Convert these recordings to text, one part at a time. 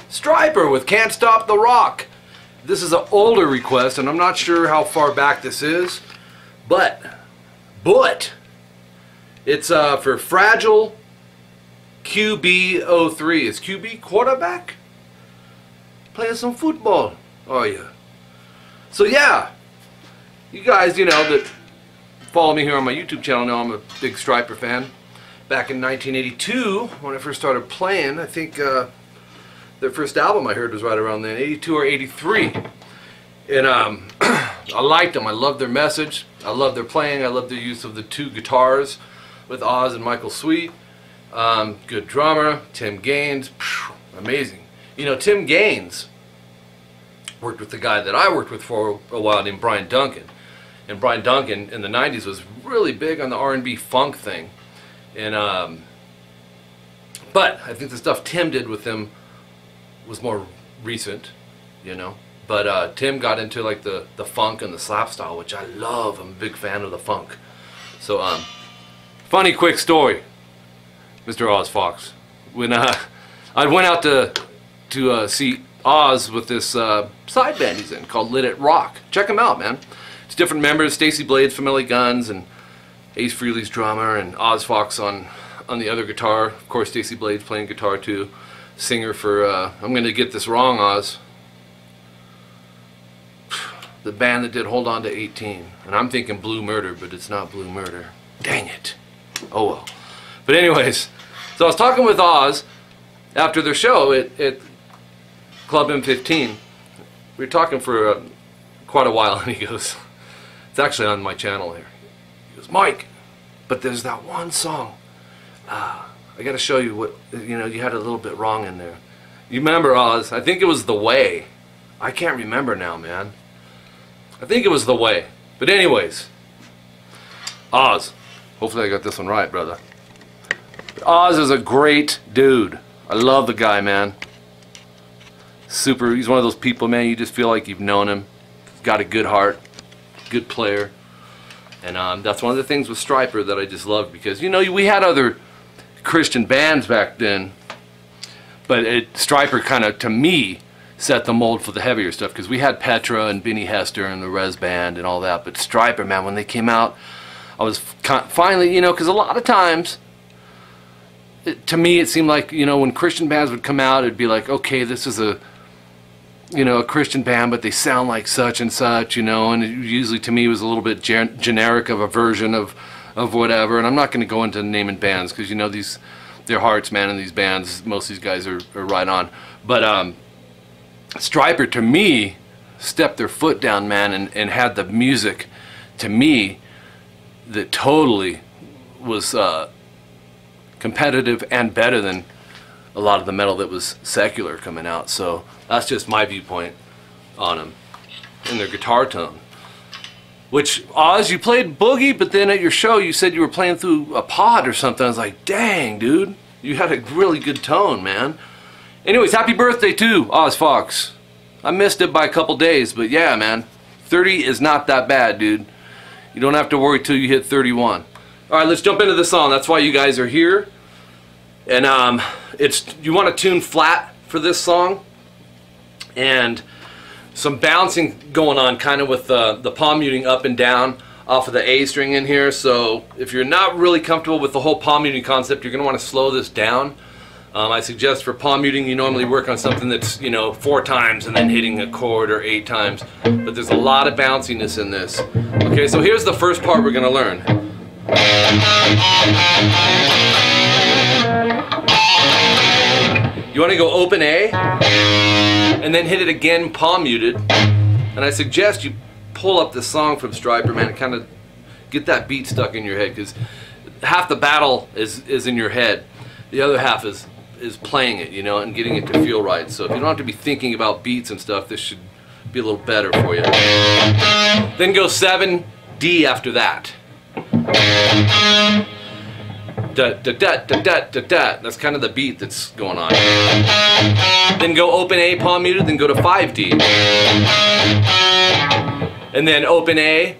STRYPER with Can't Stop the Rock. This is an older request, and I'm not sure how far back this is, but it's for Fragile QB03. Is QB quarterback? Playing some football. Oh yeah. So yeah, you guys, you know, that follow me here on my YouTube channel know I'm a big STRYPER fan. Back in 1982, when I first started playing, I think their first album I heard was right around then, 82 or 83. And I liked them. I loved their message. I loved their playing. I loved their use of the two guitars with Oz and Michael Sweet. Good drummer. Tim Gaines. Amazing. You know, Tim Gaines worked with the guy that I worked with for a while named Brian Duncan. And Brian Duncan in the 90s was really big on the R&B funk thing. And but I think the stuff Tim did with them was more recent, you know. But Tim got into like the funk and the slap style, which I love. I'm a big fan of the funk. So funny quick story, Mr. Oz Fox. When I went out to see Oz with this side band he's in called Lit It Rock. Check him out, man. It's different members: Stacey Blades from LA Guns, and Ace Frehley's drummer, and Oz Fox on the other guitar. Of course, Stacey Blades playing guitar too. Singer for I'm gonna get this wrong, Oz. The band that did Hold On to 18, and I'm thinking Blue Murder, but it's not Blue Murder. Dang it. Oh well. But anyways, so I was talking with Oz after their show at Club M15. We were talking for quite a while, and he goes, it's actually on my channel here. He goes, Mike, but there's that one song. I got to show you what, you know, you had a little bit wrong in there. You remember, Oz? I think it was The Way. I can't remember now, man. I think it was The Way. But anyways, Oz. Hopefully I got this one right, brother. Oz is a great dude. I love the guy, man. Super. He's one of those people, man, you just feel like you've known him. He's got a good heart. Good player. And that's one of the things with STRYPER that I just loved, because, you know, we had other Christian bands back then, but STRYPER kind of, to me, set the mold for the heavier stuff, because we had Petra and Benny Hester and the Res Band and all that, but STRYPER, man, when they came out, I was finally, you know, because a lot of times, to me, it seemed like, you know, when Christian bands would come out, it'd be like, okay, this is a, you know, a Christian band, but they sound like such and such, you know, and it usually to me was a little bit generic of a version of whatever. And I'm not going to go into naming bands, because, you know, their hearts, man, in these bands, most of these guys are right on. But STRYPER, to me, stepped their foot down, man, and had the music, to me, that totally was competitive and better than a lot of the metal that was secular coming out. So that's just my viewpoint on them and their guitar tone. Which, Oz, you played boogie, but then at your show you said you were playing through a pod or something. I was like, dang, dude, you had a really good tone, man. Anyways, happy birthday too, Oz Fox. I missed it by a couple days, but yeah, man, 30 is not that bad, dude. You don't have to worry till you hit 31. All right, let's jump into the song. That's why you guys are here. And you want to tune flat for this song, and some bouncing going on kind of with the palm muting up and down off of the A string in here. So if you're not really comfortable with the whole palm muting concept, you're going to want to slow this down. I suggest for palm muting you normally work on something that's, you know, 4 times and then hitting a chord, or 8 times. But there's a lot of bounciness in this. Okay, so here's the first part we're going to learn. You want to go open A and then hit it again palm muted. And I suggest you pull up this song from STRYPER, man, and kind of get that beat stuck in your head, because half the battle is in your head. The other half is playing it, you know, and getting it to feel right. So if you don't have to be thinking about beats and stuff, this should be a little better for you. Then go 7 D after that. Da, da, da, da, da, da, da. That's kind of the beat that's going on. Then go open A palm muted, then go to 5 D. And then open A,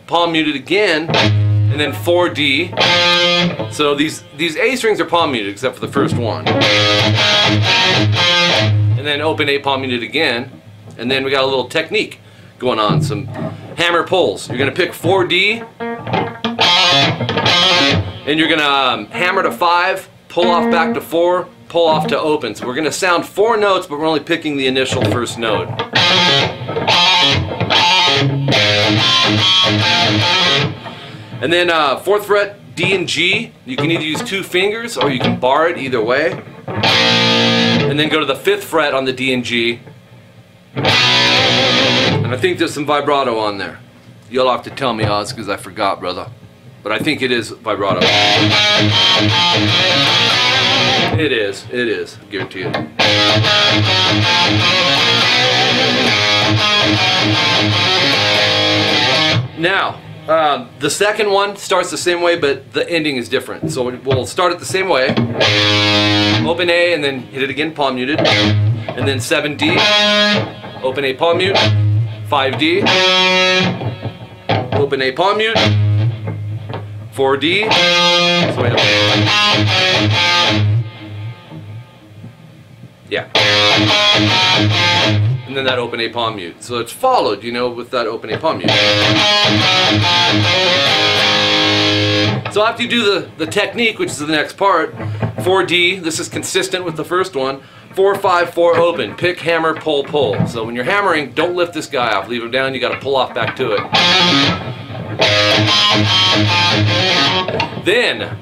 palm muted again, and then 4 D. So these A strings are palm muted except for the first one. And then open A palm muted again, and then we got a little technique going on, some hammer pulls. You're gonna pick 4 D, and you're gonna hammer to 5, pull off back to 4, pull off to open. So we're gonna sound 4 notes, but we're only picking the initial first note. And then 4th fret, D and G. You can either use 2 fingers or you can bar it, either way. And then go to the 5th fret on the D and G. And I think there's some vibrato on there. You'll have to tell me, Oz, because I forgot, brother. But I think it is vibrato. It is, I guarantee it. Now, the second one starts the same way, but the ending is different. So we'll start it the same way. Open A and then hit it again, palm muted. And then 7 D. Open A palm mute. 5 D. Open A palm mute. 4 D. So wait, yeah. And then that open A palm mute. So it's followed, you know, with that open A palm mute. So after you do the technique, which is the next part, 4 D, this is consistent with the first one, 4, 5, 4 open, pick, hammer, pull, pull. So when you're hammering, don't lift this guy off, leave him down, you got to pull off back to it. Then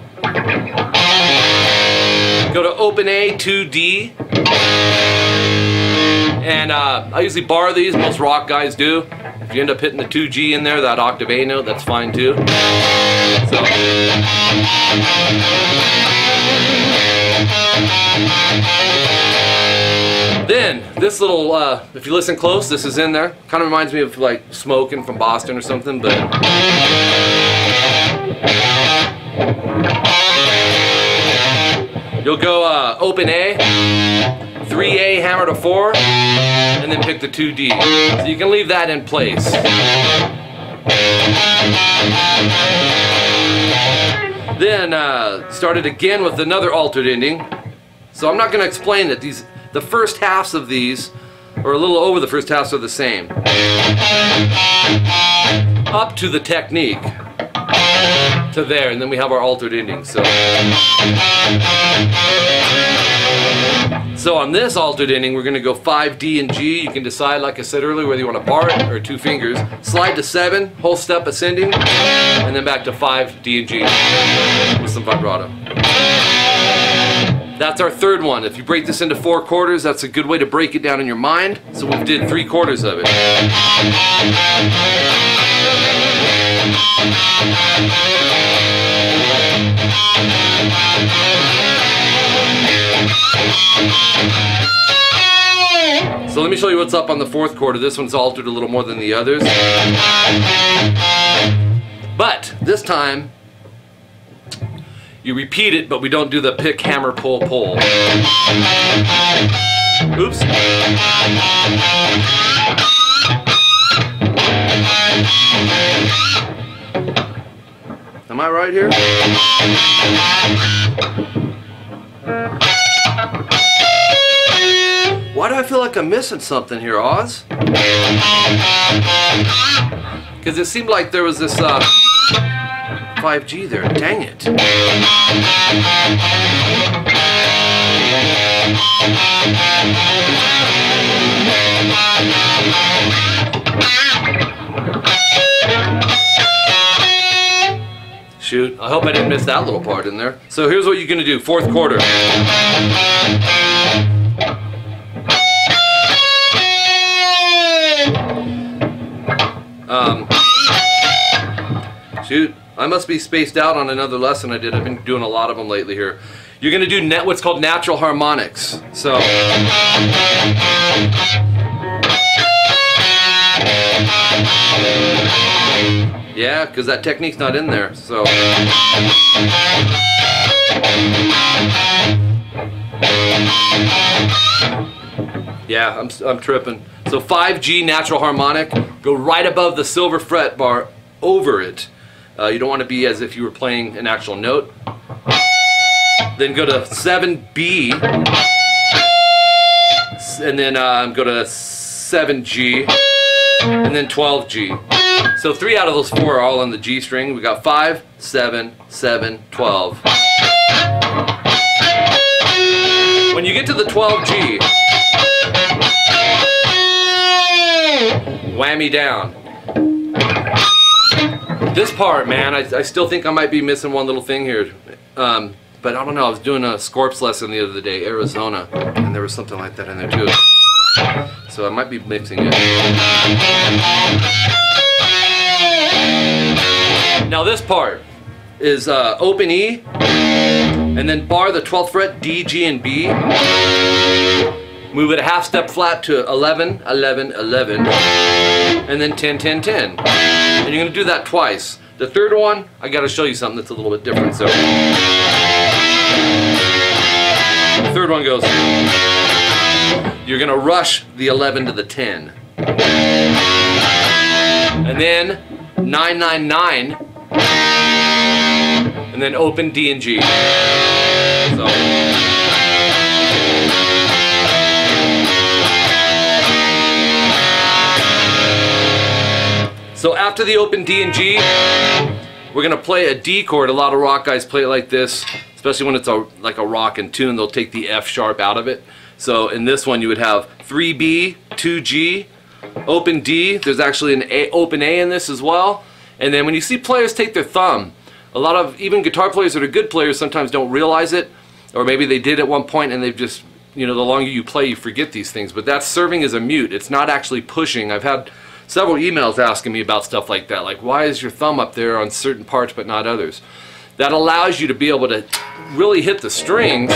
go to open A, 2 D. And I usually bar these, most rock guys do. If you end up hitting the 2 G in there, that octave A note, that's fine too. So. Then, this little, if you listen close, this is in there. Kind of reminds me of like Smoking from Boston or something, but. You'll go open A, 3A hammer to 4, and then pick the 2 D. So you can leave that in place. Then start it again with another altered ending. So I'm not going to explain that the first halves of these, or a little over the first halves, are the same. Up to the technique. To there, and then we have our altered ending. So on this altered ending, we're going to go 5 D and G. You can decide, like I said earlier, whether you want to bar it or 2 fingers. Slide to 7, whole step ascending, and then back to 5 D and G with some vibrato. That's our third one. If you break this into 4 quarters, that's a good way to break it down in your mind. So we did 3 quarters of it. So let me show you what's up on the 4th quarter. This one's altered a little more than the others. But this time, you repeat it, but we don't do the pick, hammer, pull, pull. Oops. Am I right here? Why do I feel like I'm missing something here, Oz? Because it seemed like there was this 5G there. Dang it. Shoot, I hope I didn't miss that little part in there. So here's what you're gonna do, fourth quarter. Shoot, I must be spaced out on another lesson I did. I've been doing a lot of them lately here. You're gonna do what's called natural harmonics. So. Yeah, because that technique's not in there, so. Yeah, I'm tripping. So 5G natural harmonic, go right above the silver fret bar, over it. You don't want to be as if you were playing an actual note. Then go to 7B, and then go to 7G, and then 12G. So 3 out of those 4 are all on the G string. We got 5, 7, 7, 12. When you get to the 12G, whammy down. This part, man, I still think I might be missing one little thing here. But I don't know, I was doing a Scorps lesson the other day, Arizona, and there was something like that in there too. So I might be mixing it. Now this part is open E, and then bar the 12th fret, D, G, and B. Move it a half step flat to 11, 11, 11, and then 10, 10, 10. And you're going to do that twice. The third one, I got to show you something that's a little bit different. So the third one goes, you're going to rush the 11 to the 10. And then 9, 9, 9, and then open D and G. So. So after the open D and G, we're gonna play a D chord. A lot of rock guys play it like this, especially when it's like a rockin' tune. They'll take the F sharp out of it. So in this one, you would have 3B, 2G, open D. There's actually an open A in this as well. And then when you see players take their thumb, a lot of even guitar players that are good players sometimes don't realize it, or maybe they did at one point and they've just, you know, the longer you play, you forget these things. But that's serving as a mute. It's not actually pushing. I've had several emails asking me about stuff like that, like why is your thumb up there on certain parts but not others? That allows you to be able to really hit the strings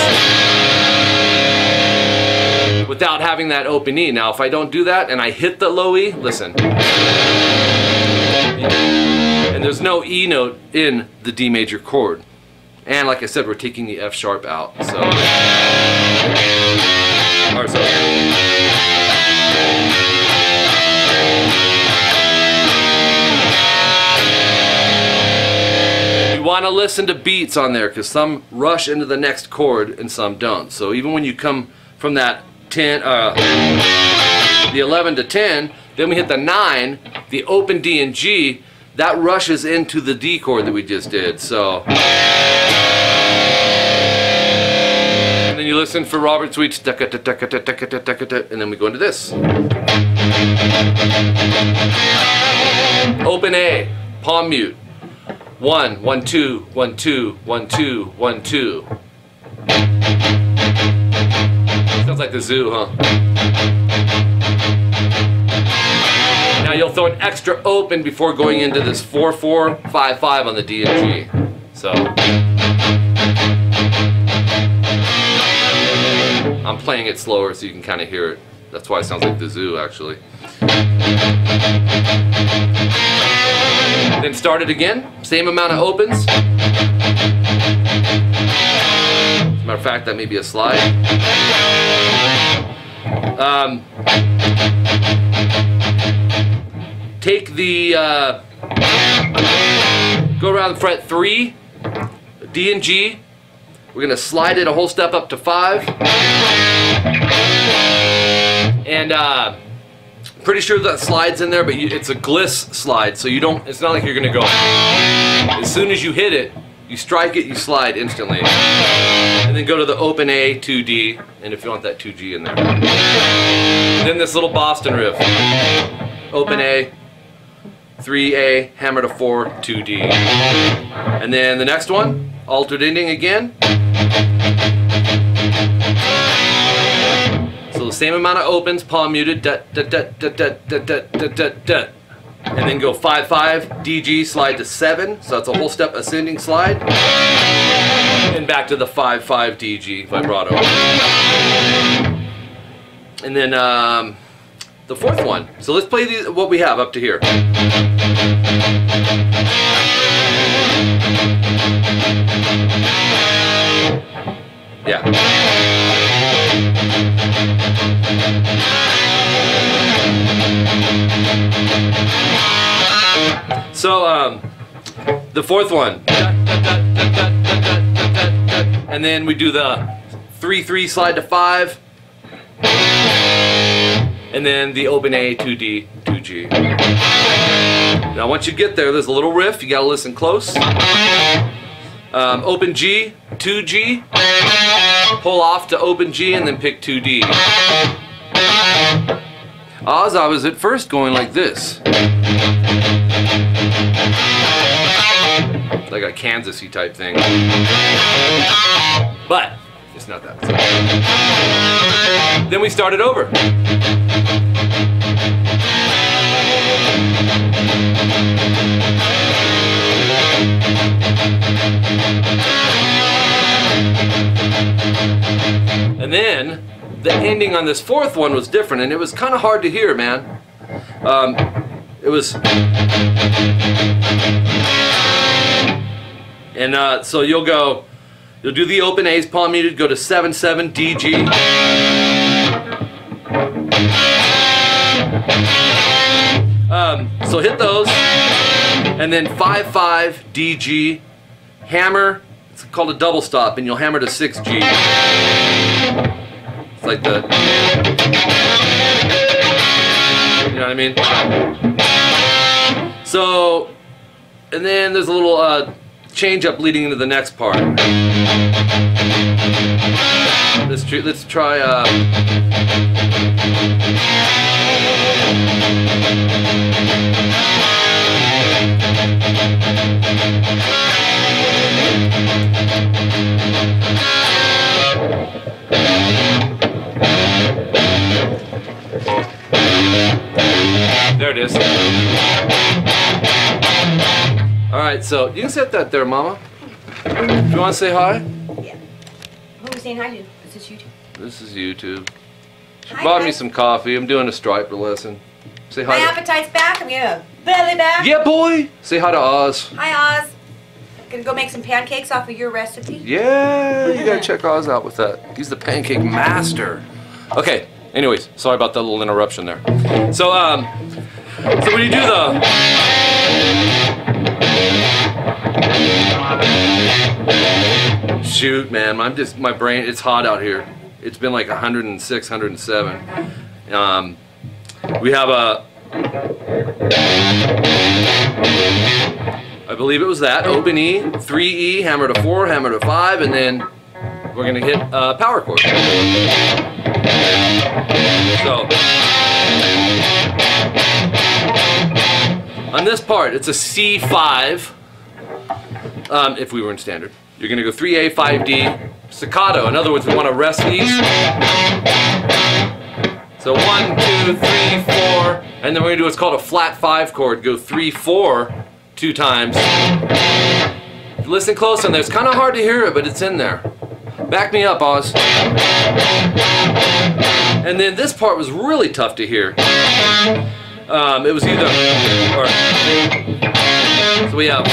without having that open E. Now if I don't do that and I hit the low E, listen, and there's no E note in the D major chord, and like I said, we're taking the F sharp out, so or so. You want to listen to beats on there because some rush into the next chord and some don't. So even when you come from that 10, the 11 to 10, then we hit the 9, the open D and G, that rushes into the D chord that we just did. So, and then you listen for Robert Sweet's, and then we go into this. Open A, palm mute. 1, 1, 2, 1, 2, 1, 2, 1, 2. Sounds like the zoo, huh? Now you'll throw an extra open before going into this 4, 4, 5, 5 on the D and G. So I'm playing it slower so you can kind of hear it. That's why it sounds like the zoo, actually. Then start it again, same amount of opens. As a matter of fact, that may be a slide. Take the, go around fret 3, D and G. We're going to slide it a whole step up to 5. And pretty sure that slide's in there, but it's a gliss slide, so you don't, it's not like you're gonna go, as soon as you hit it, you strike it, you slide instantly. And then go to the open A, 2D, and if you want that 2G in there. Then this little Boston riff. Open A, 3A, hammer to 4, 2D. And then the next one, altered ending again. So the same amount of opens, palm muted, da da da da da da da da da da. And then go 5-5, DG, slide to 7, so that's a whole step ascending slide. And back to the 5-5 DG, vibrato. And then the fourth one. So let's play these, what we have up to here. Yeah. So the fourth one, and then we do the 3-3 slide to 5, and then the open A, 2D, 2G. Now once you get there, there's a little riff, you gotta listen close. Open G, 2G, pull off to open G, and then pick 2D. Oz, I was at first going like this. Like a Kansas-y type thing. But it's not that. Then we started over. And then the ending on this fourth one was different, and it was kind of hard to hear, man. It was, and so you'll do the open A's, palm muted, go to 7-7 DG. So hit those, and then 5-5 DG, hammer. It's called a double stop, and you'll hammer to 6G. It's like the, you know what I mean? So, and then there's a little change up leading into the next part. Let's try. There it is. Alright, so you can set that there, Mama. Do you want to say hi? Yeah. Who are we saying hi to? Is this YouTube? This is YouTube. She Hi, bought guys. me some coffee. I'm doing a STRYPER lesson. Say hi. My appetite's back. I'm gonna belly back. Yeah, boy! Say hi to Oz. Hi, Oz. Gonna go make some pancakes off of your recipe. Yeah, you gotta check Oz out with that. He's the pancake master. Okay, anyways, sorry about that little interruption there. So when you do the... Shoot, man, my brain, it's hot out here. It's been like 106, 107. We have a... I believe it was that, open E, 3E, hammer to 4, hammer to 5, and then we're going to hit a power chord. So, on this part, it's a C5, if we were in standard. You're going to go 3A, 5D, staccato. In other words, we want to rest these. So 1, 2, 3, 4, and then we're going to do what's called a flat 5 chord. Go 3, 4, 2 times. Listen close on there. It's kind of hard to hear it, but it's in there. Back me up, Oz. And then this part was really tough to hear. It was either, or, so we have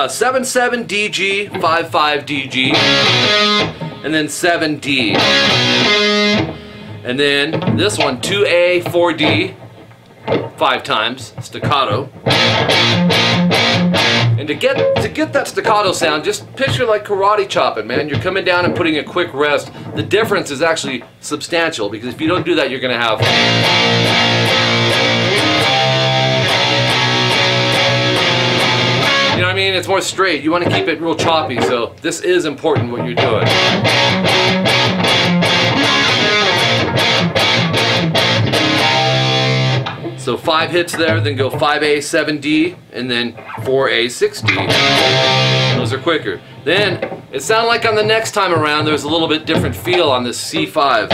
7-7 DG, 5-5 DG, and then 7D. And then this one, 2A, 4D, 5 times, staccato. And to get that staccato sound, just picture like karate chopping, man. You're coming down and putting a quick rest. The difference is actually substantial, because if you don't do that, you're going to have... it's more straight. You want to keep it real choppy, so this is important what you're doing. So 5 hits there, then go 5A, 7D, and then 4A, 6D. Those are quicker. Then, it sounded like on the next time around, there's a little bit different feel on this C5.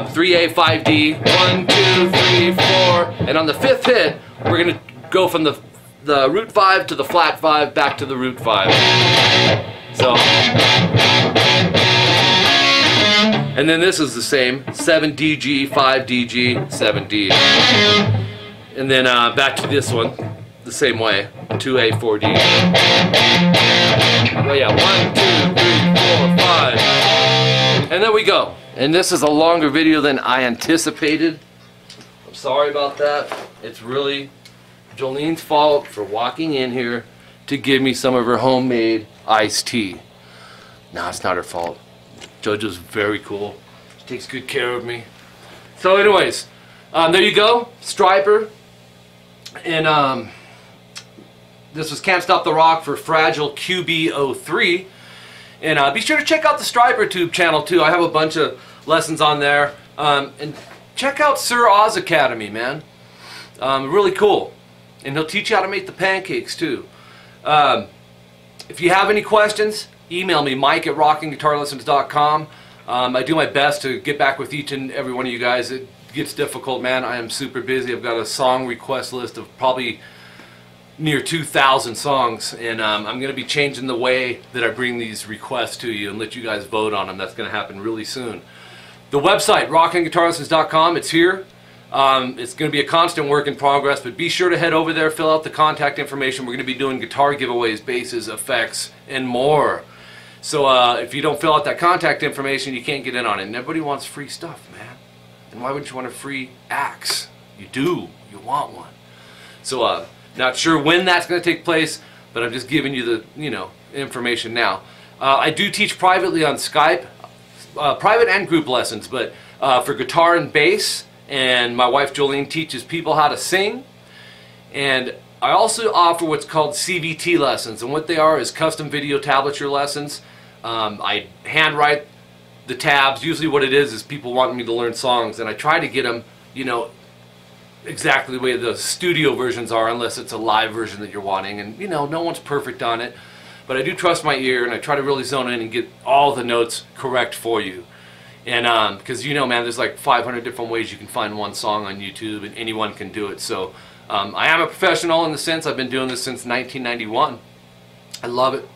3A, 5D, 1, 2, 3, 4, and on the 5th hit, we're going to go from the root 5 to the flat 5 back to the root 5. So, and then this is the same, 7DG, 5DG, 7D. And then back to this one, the same way, 2A, 4D. Well, yeah, 1, 2, 3, 4, 5. And there we go. And this is a longer video than I anticipated. I'm sorry about that. It's really Jolene's fault for walking in here to give me some of her homemade iced tea. No, it's not her fault. JoJo's very cool. She takes good care of me. So anyways, there you go, Stryper. And this was Can't Stop the Rock for Fragile QB03. And be sure to check out the Stryper Tube channel too. I have a bunch of lessons on there. And check out Sir Oz Academy, man. Really cool. And he'll teach you how to make the pancakes too. If you have any questions, email me, mike@rockingguitarlessons.com. I do my best to get back with each and every one of you guys. It gets difficult, man. I am super busy. I've got a song request list of probably near 2,000 songs, and I'm going to be changing the way that I bring these requests to you and let you guys vote on them. That's going to happen really soon. The website, rockingguitarlessons.com, it's here. It's going to be a constant work in progress, but be sure to head over there, fill out the contact information. We're going to be doing guitar giveaways, basses, effects, and more. So if you don't fill out that contact information, you can't get in on it. And everybody wants free stuff, man. And why wouldn't you want a free axe? You do. You want one. So not sure when that's going to take place, but I'm just giving you the information now. I do teach privately on Skype, private and group lessons, but for guitar and bass. And my wife Jolene teaches people how to sing. And I also offer what's called CVT lessons, and what they are is custom video tablature lessons. I handwrite the tabs. Usually what it is people want me to learn songs, and I try to get them, exactly the way the studio versions are, unless it's a live version that you're wanting. And no one's perfect on it, but I do trust my ear, and I try to really zone in and get all the notes correct for you. And because man, there's like 500 different ways you can find one song on YouTube, and anyone can do it. So I am a professional in the sense I've been doing this since 1991. I love it.